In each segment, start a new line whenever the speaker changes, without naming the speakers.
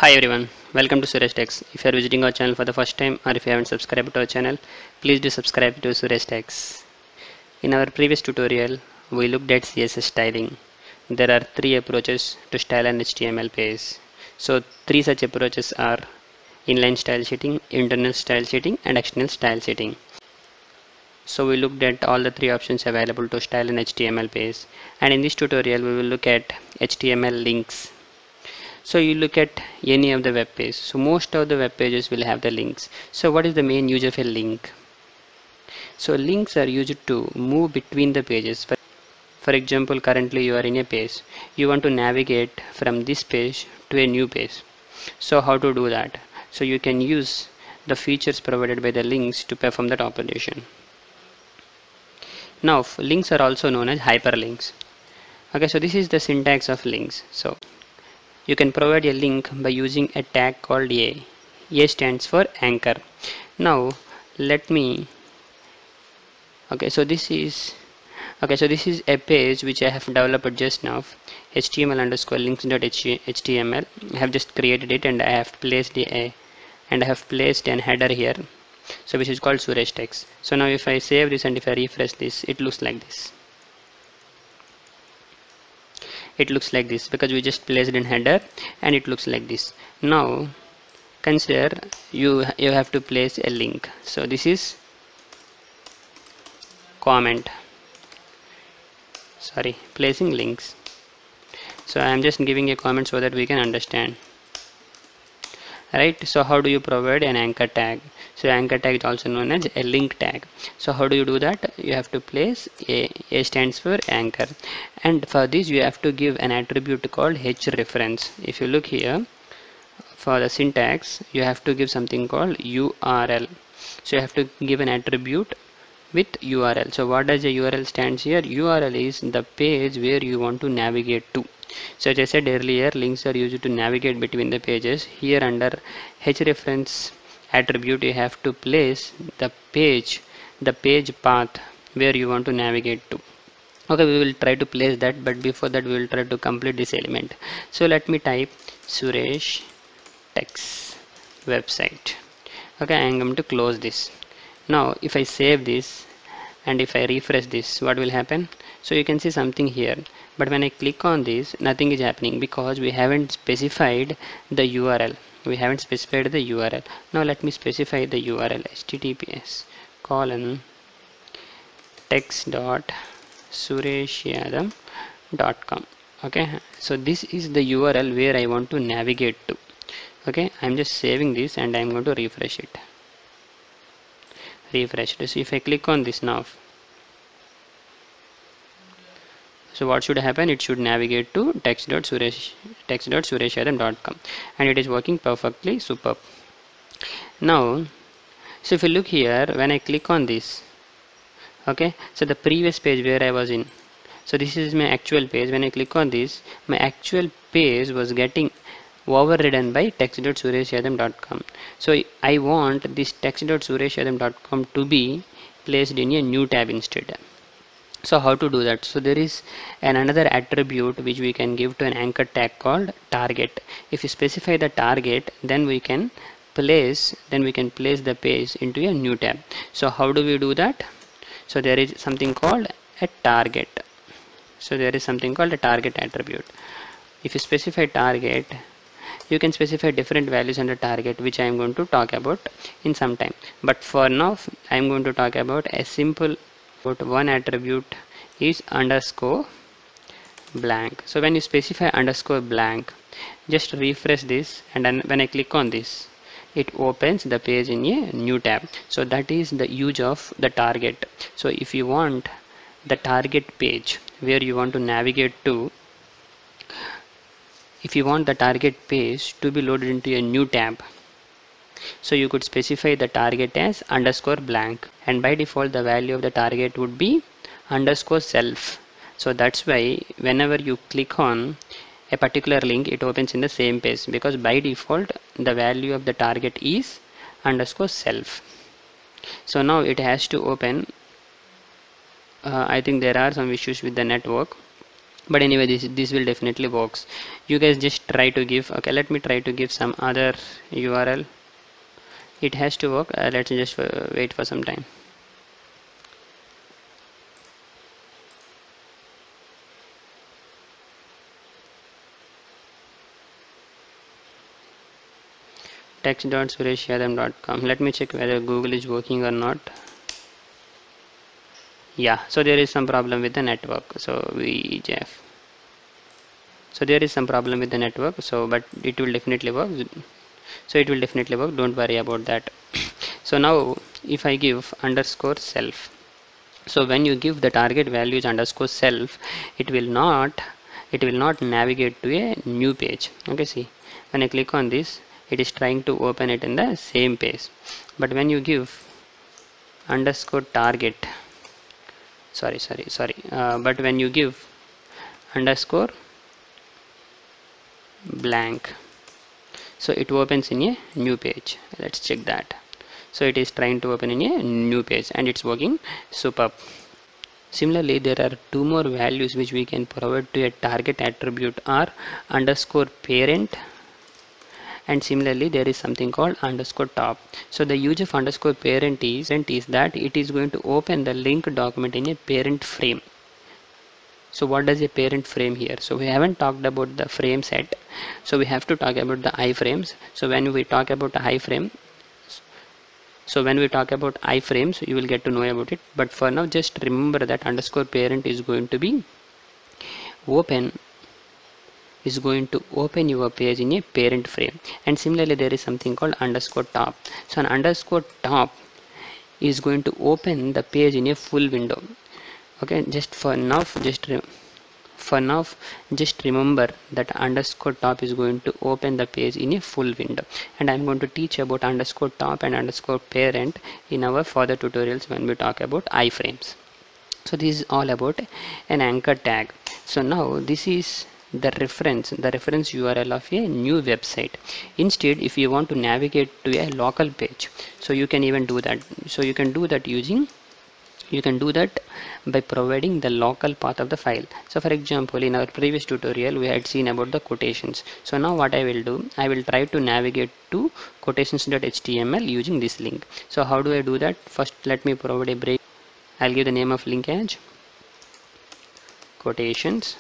Hi everyone, welcome to Suresh Techs. If you are visiting our channel for the first time or if you haven't subscribed to our channel, please do subscribe to Suresh Techs. In our previous tutorial, we looked at CSS styling. There are three approaches to style an HTML page. So three such approaches are inline style sheeting, internal style sheeting and external style sheeting. So we looked at all the three options available to style an HTML page, and in this tutorial we will look at HTML links. So you look at any of the web page, so most of the web pages will have the links. So what is the main use of a link? So links are used to move between the pages. For example, currently you are in a page, you want to navigate from this page to a new page. So how to do that? So you can use the features provided by the links to perform that operation. Now links are also known as hyperlinks. Okay, so this is the syntax of links. So you can provide a link by using a tag called A. A stands for anchor. Now let me so this is a page which I have developed just now, html_links.html. I have just created it and I have placed an header here, so which is called Suresh Techs. So now if I save this and if I refresh this, it looks like this. It looks like this because we just placed in header and it looks like this. Now consider you have to place a link. So this is placing links. So I am just giving a comment so that we can understand, right? So how do you provide an anchor tag? So anchor tag is also known as a link tag. So how do you do that? You have to place A stands for anchor, and for this you have to give an attribute called href. If you look here, for the syntax you have to give something called URL. So you have to give an attribute with URL. So what does a URL stands here? URL is the page where you want to navigate to. So as I said earlier, links are used to navigate between the pages. Here under href attribute you have to place the page path where you want to navigate to. Okay, we will try to place that, but before that we will try to complete this element. So let me type Suresh Techs website. Okay, I am going to close this. Now if I save this and if I refresh this, what will happen? So you can see something here, but when I click on this, nothing is happening because we haven't specified the URL. Now let me specify the URL: https://text.sureshyadam.com. Okay, so this is the URL where I want to navigate to. Okay, I'm just saving this and I'm going to refresh it. So if I click on this now, so what should happen? It should navigate to text.sureshyadam.com, and it is working perfectly superb. Now so if you look here, when I click on this, okay, so the previous page where I was in, so this is my actual page. When I click on this, my actual page was getting overridden by text.sureshyadam.com. so I want this text.sureshyadam.com to be placed in a new tab instead. So how to do that? So there is another attribute which we can give to an anchor tag called target. If you specify the target, then we can place the page into a new tab. So how do we do that? So there is something called a target. So there is something called a target attribute. If you specify target, you can specify different values under target, which I am going to talk about in some time. But for now, I am going to talk about a simple one attribute is underscore blank. So when you specify underscore blank, just refresh this, and then when I click on this, it opens the page in a new tab. So that is the use of the target. So if you want the target page where you want to navigate to, if you want the target page to be loaded into a new tab, so you could specify the target as underscore blank, and by default the value of the target would be underscore self. So that's why whenever you click on a particular link, it opens in the same page, because by default the value of the target is underscore self. So now it has to open. I think there are some issues with the network. but anyway, this will definitely works. You guys just try to give, okay, let me try to give some other URL. It has to work. Let's just wait for some time. text.sureshyatham.com. Let me check whether Google is working or not. Yeah, so there is some problem with the network. So VJF. So there is some problem with the network. So but it will definitely work. So it will definitely work. Don't worry about that. So now if I give underscore self. So when you give the target values underscore self, it will not navigate to a new page. Okay, see, when I click on this, it is trying to open it in the same page. But when you give underscore target, but when you give underscore blank, so it opens in a new page. Let's check that. So it is trying to open in a new page and it's working superb. Similarly, there are two more values which we can provide to a target attribute are underscore parent, and similarly there is something called underscore top. So the use of underscore parent is that it is going to open the link document in a parent frame. So what does a parent frame here? So we haven't talked about the frame set, so we have to talk about the iframes. So when we talk about the iframe, iframes, you will get to know about it. But for now, just remember that underscore parent is going to open your page in a parent frame. And similarly, there is something called underscore top. So an underscore top is going to open the page in a full window. Okay, for now just remember that underscore top is going to open the page in a full window, and I'm going to teach about underscore top and underscore parent in our further tutorials when we talk about iframes. So this is all about an anchor tag. So now this is the reference URL of a new website. Instead, if you want to navigate to a local page, so you can even do that. So you can do that by providing the local path of the file. So for example, in our previous tutorial we had seen about the quotations. So now what I will do, I will try to navigate to quotations.html using this link. So how do I do that? First let me provide a break. I'll give the name of link as quotations,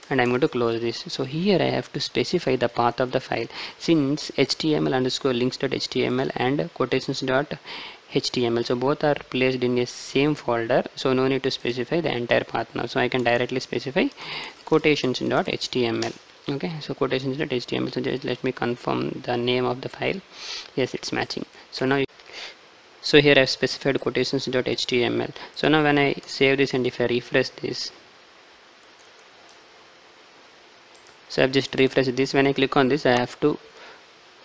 and I'm going to close this. So here I have to specify the path of the file, since html underscore links.html and quotations.html, so both are placed in a same folder, so no need to specify the entire path now. So I can directly specify quotations.html. okay, so quotations.html. so just let me confirm the name of the file. Yes, it's matching. So here I've specified quotations.html. so now when I save this and if I refresh this, so I've just refreshed this. When I click on this, I'll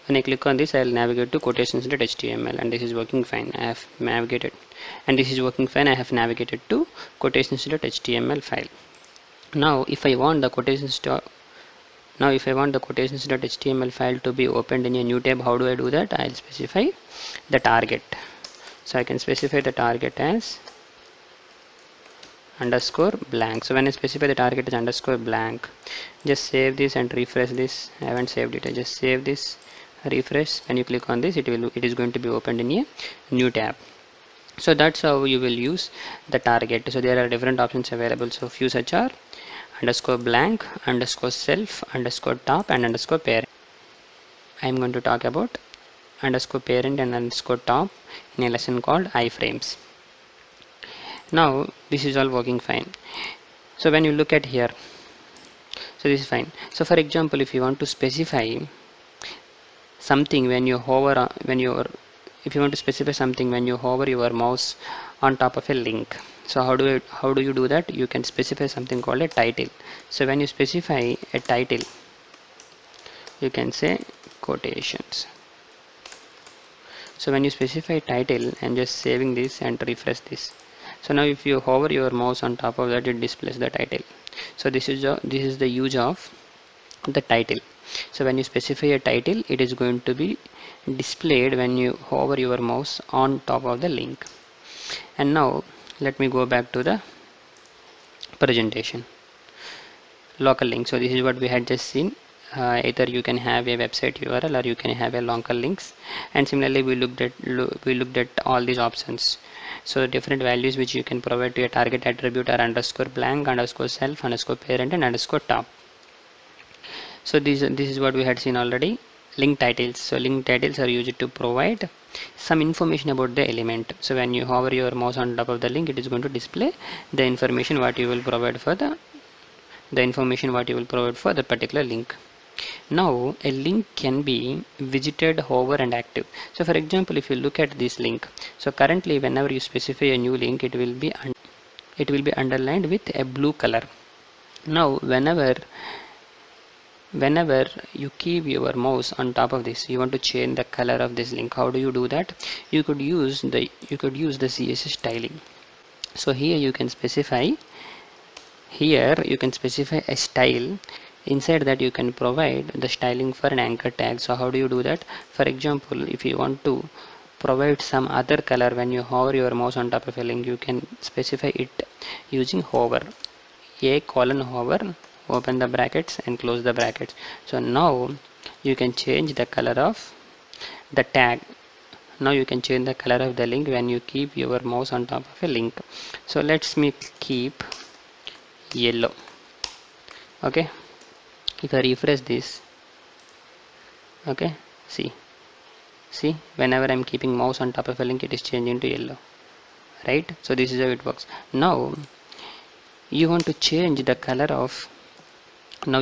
navigate to quotations.html, and this is working fine. I have navigated, and this is working fine. I have navigated to quotations.html file. Now if I want the quotations.html file to be opened in a new tab, how do I do that? I'll specify the target. So I can specify the target as underscore blank. So when I specify the target is underscore blank, just save this and refresh this. I haven't saved it. I just save this, refresh. When you click on this, it is going to be opened in a new tab. So that's how you will use the target. So there are different options available. So few such are underscore blank, underscore self, underscore top, and underscore parent. I'm going to talk about underscore parent and underscore top in a lesson called iframes. Now this is all working fine. So when you look at here, so this is fine. So for example, if you want to specify something when you hover if you want to specify something when you hover your mouse on top of a link, so how do you do that? You can specify something called a title. So when you specify a title, you can say quotations. So when you specify title, I'm just saving this and refresh this. So now if you hover your mouse on top of that, it displays the title. So this is the use of the title. So when you specify a title, it is going to be displayed when you hover your mouse on top of the link. And now let me go back to the presentation. Local link, so this is what we had just seen. Either you can have a website URL or you can have a local links, and similarly we looked at all these options. So different values which you can provide to a target attribute are underscore blank, underscore self, underscore parent, and underscore top. So this is what we had seen already. Link titles, so link titles are used to provide some information about the element. So when you hover your mouse on top of the link, it is going to display the information what you will provide for the information what you will provide for the particular link. Now a link can be visited, hover, and active. So for example, if you look at this link, so currently whenever you specify a new link, it will be underlined with a blue color. Now whenever you keep your mouse on top of this, you want to change the color of this link. How do you do that? You could use the CSS styling. So here you can specify a style. Inside that you can provide the styling for an anchor tag. So how do you do that? For example, if you want to provide some other color when you hover your mouse on top of a link, you can specify it using hover. hover, open the brackets and close the brackets. So now you can change the color of the tag. Now you can change the color of the link when you keep your mouse on top of a link. So let's me keep yellow. Okay, if I refresh this, okay, see whenever I'm keeping mouse on top of a link, it is changing to yellow, right? So this is how it works. Now you want to change the color of the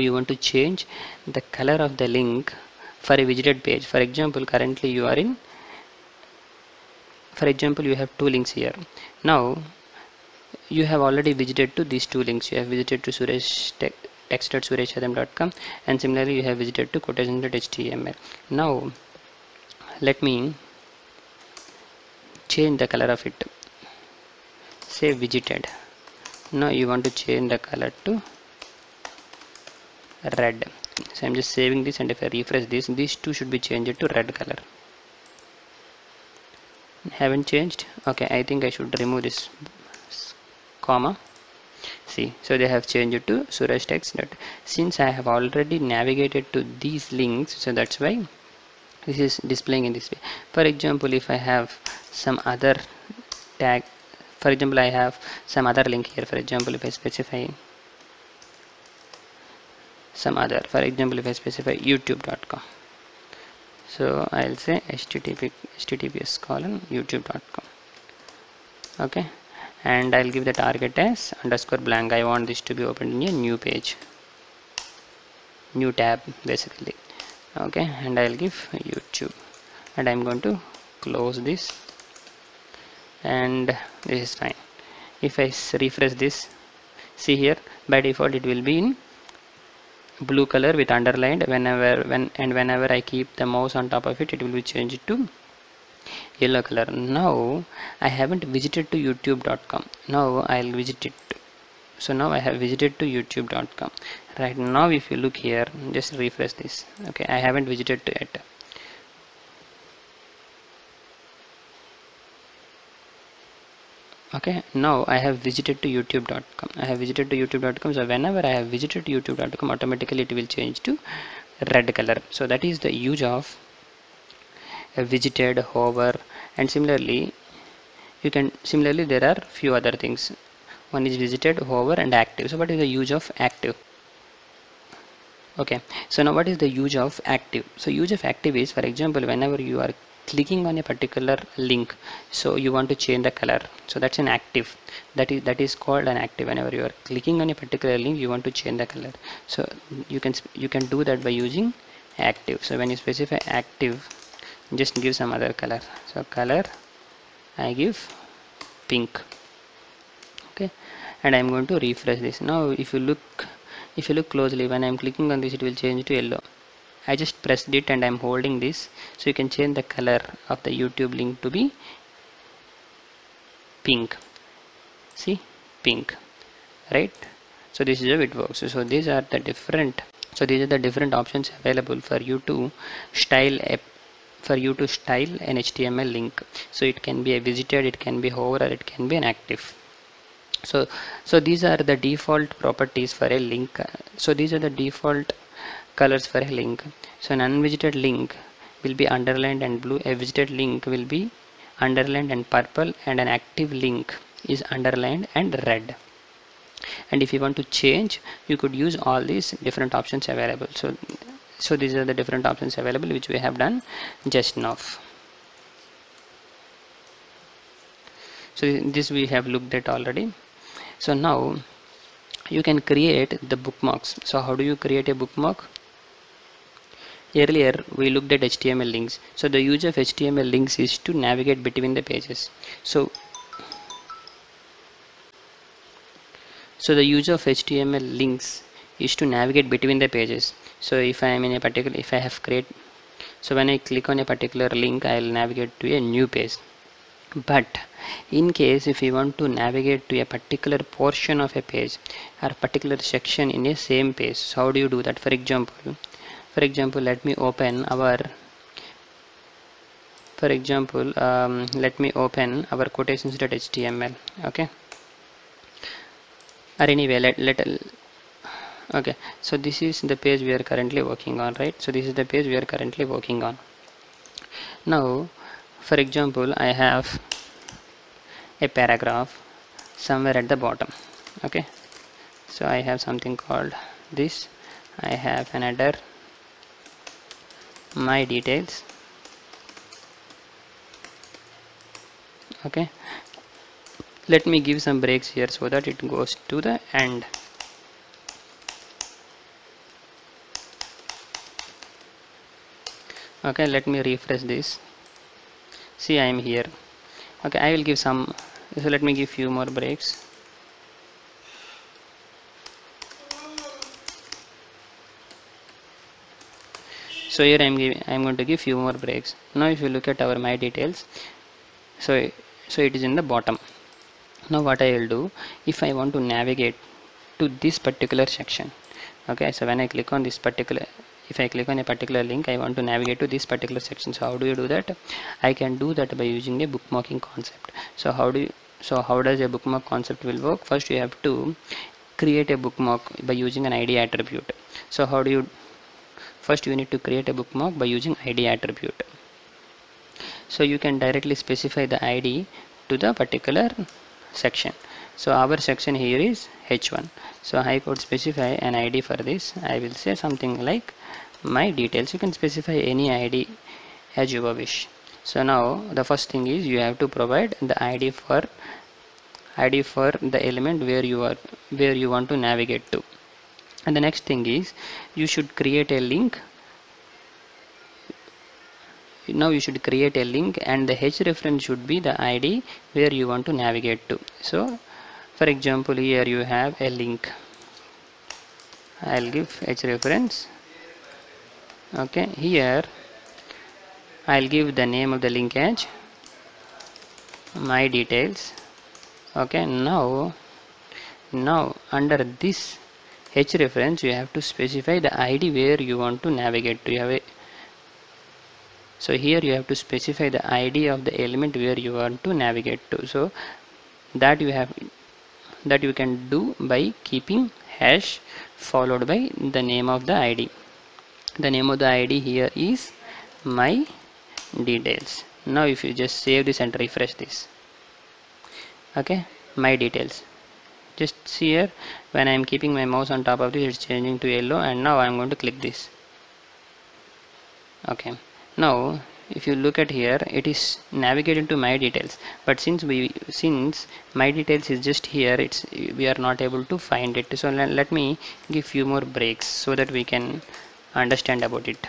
link for a visited page. For example, currently you have two links here. Now you have already visited to these two links. You have visited to text.sureshadam.com, and similarly you have visited to quotation.html. Now let me change the color of it. Say visited. Now you want to change the color to red. So I'm just saving this, and if I refresh this, these two should be changed to red color. Haven't changed. Okay, I think I should remove this comma. See, so they have changed to Suresh text. Since I have already navigated to these links, so that's why this is displaying in this way. For example, if I have some other tag, for example, I have some other link here. For example, if I specify some other, for example, if I specify youtube.com, so I'll say https://youtube.com. okay, and I'll give the target as underscore blank. I want this to be opened in a new page, new tab basically. Okay, and I'll give YouTube, and I'm going to close this, and this is fine. If I refresh this, see here by default it will be in blue color with underlined. Whenever I keep the mouse on top of it, it will be changed to yellow color. Now I haven't visited to youtube.com. Now I'll visit it. So now I have visited to youtube.com. Right now if you look here, just refresh this. Okay, I haven't visited to it. Okay, now I have visited to youtube.com. So whenever I have visited to youtube.com, automatically it will change to red color. So that is the use of visited, hover, and similarly there are few other things. One is visited, hover, and active. So what is the use of active? Okay, so now what is the use of active? So use of active is, for example, whenever you are clicking on a particular link, so you want to change the color, so that's an active. That is called an active. Whenever you are clicking on a particular link, you want to change the color, so you can do that by using active. So when you specify active, just give some other color. So color I give pink. Okay, and I'm going to refresh this. Now if you look closely, when I'm clicking on this, it will change to yellow. I just pressed it and I'm holding this, so you can change the color of the YouTube link to be pink. See, pink, right? So this is how it works. So these are the different options available for you to style an HTML link. So it can be a visited, it can be hover, or it can be an active. So these are the default properties for a link. So these are the default colors for a link. So an unvisited link will be underlined and blue, a visited link will be underlined and purple, and an active link is underlined and red. And if you want to change, you could use all these different options available. So these are the different options available which we have done just now. So this we have looked at already. So now you can create the bookmarks. So how do you create a bookmark? Earlier we looked at HTML links. So the use of HTML links is to navigate between the pages. So the use of HTML links is to navigate between the pages. So if I am in a particular, if I have create, so when I click on a particular link, I will navigate to a new page. But in case if you want to navigate to a particular portion of a page or particular section in a same page, so how do you do that? For example, let me open our quotations.html. Okay, or anyway, okay, so this is the page we are currently working on, right? So this is the page we are currently working on. Now for example, I have a paragraph somewhere at the bottom. Okay, so I have something called this. I have another my details. Okay, let me give some breaks here so that it goes to the end. Okay, let me refresh this. See, I am here. Okay, I will give some, so let me give few more breaks. So here I'm going to give few more breaks. Now if you look at our my details, so it is in the bottom. Now what I will do, if I want to navigate to this particular section, okay, so when I click on this particular, if I click on a particular link, I want to navigate to this particular section. So how do you do that? I can do that by using a bookmarking concept. So how does a bookmark concept will work? First you have to create a bookmark by using an ID attribute. So how do you, first you need to create a bookmark by using ID attribute. So you can directly specify the ID to the particular section. So our section here is H1. So I could specify an ID for this. I will say something like my details. You can specify any ID as you wish. So now the first thing is you have to provide the ID for the element where you want to navigate to. And the next thing is you should create a link. Now you should create a link, and the H reference should be the ID where you want to navigate to. So for example, here you have a link. I'll give H reference. Okay, here I'll give the name of the link as my details. Okay, now under this H reference you have to specify the ID where you want to navigate to. So here you have to specify the ID of the element where you want to navigate to. So that you can do by keeping hash followed by the name of the ID. The name of the ID here is my details. Now if you just save this and refresh this, okay, my details, just see here, when I am keeping my mouse on top of this, it's changing to yellow, and now I am going to click this. Okay, now if you look at here, it is navigated to my details, but since my details is just here, we are not able to find it. So let me give few more breaks so that we can understand about it,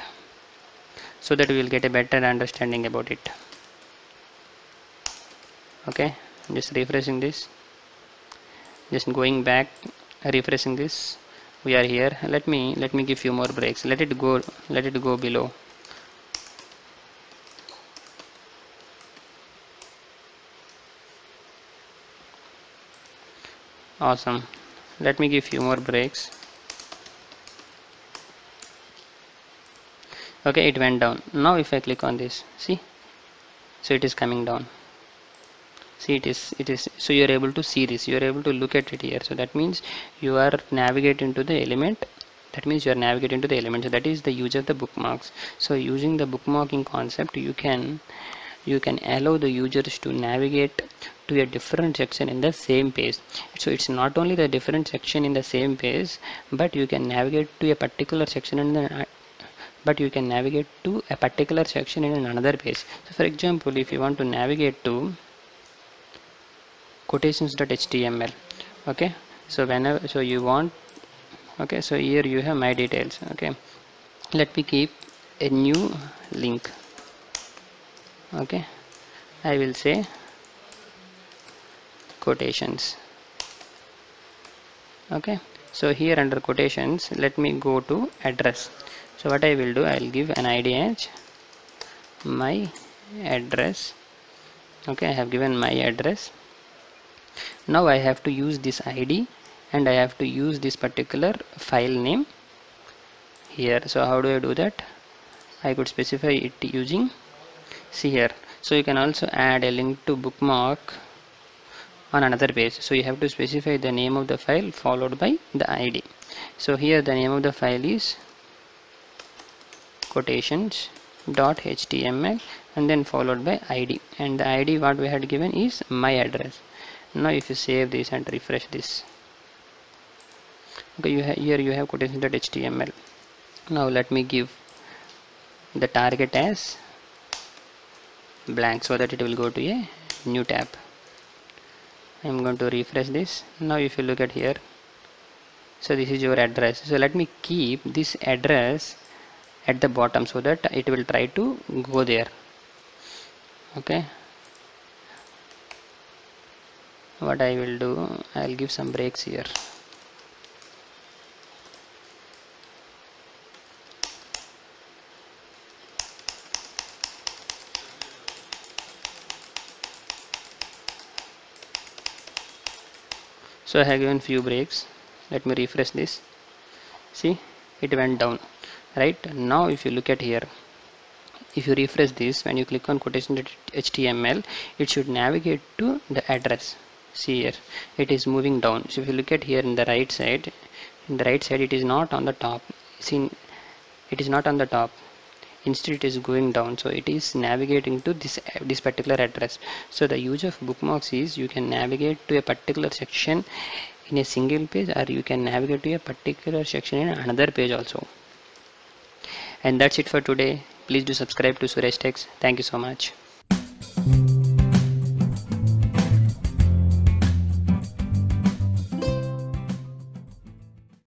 so that we will get a better understanding about it. Okay, just refreshing this, just going back, refreshing this. We are here. Let me give few more breaks. Let it go below. Awesome. Let me give few more breaks. Okay, it went down. Now if I click on this, see, so it is coming down. See, it is so you are able to see this, you are able to look at it here. So that means you are navigating to the element, that means you are navigating to the element. So that is the use of the bookmarks. So using the bookmarking concept, you can allow the users to navigate to a different section in the same page. So it's not only the different section in the same page, but you can navigate to a particular section in the section in another page. So for example, if you want to navigate to quotations.html, okay, so whenever, so you want, okay, so here you have my details. Okay, let me keep a new link. Okay, I will say quotations. Okay, so here under quotations, let me go to address. So what I will do, I will give an id as my address. Okay, I have given my address. Now I have to use this id and I have to use this particular file name here. So how do I do that? I could specify it using, see here, so you can also add a link to bookmark on another page. So you have to specify the name of the file followed by the id. So here the name of the file is quotations.html and then followed by id, and the id what we had given is my address. Now if you save this and refresh this, okay, here you have quotations.html. Now let me give the target as blank so that it will go to a new tab. I'm going to refresh this. Now if you look at here, so this is your address. So let me keep this address at the bottom so that it will try to go there. Okay, what I will do, I'll give some breaks here. So I have given few breaks. Let me refresh this. See, it went down. Right now if you look at here, if you refresh this, when you click on quotation.html, it should navigate to the address. See here, it is moving down. So if you look at here in the right side, it is not on the top. See, it is not on the top, instead it is going down, so it is navigating to this particular address. So the use of bookmarks is you can navigate to a particular section in a single page, or you can navigate to a particular section in another page also. And that's it for today. Please do subscribe to Suresh Techs. Thank you so much.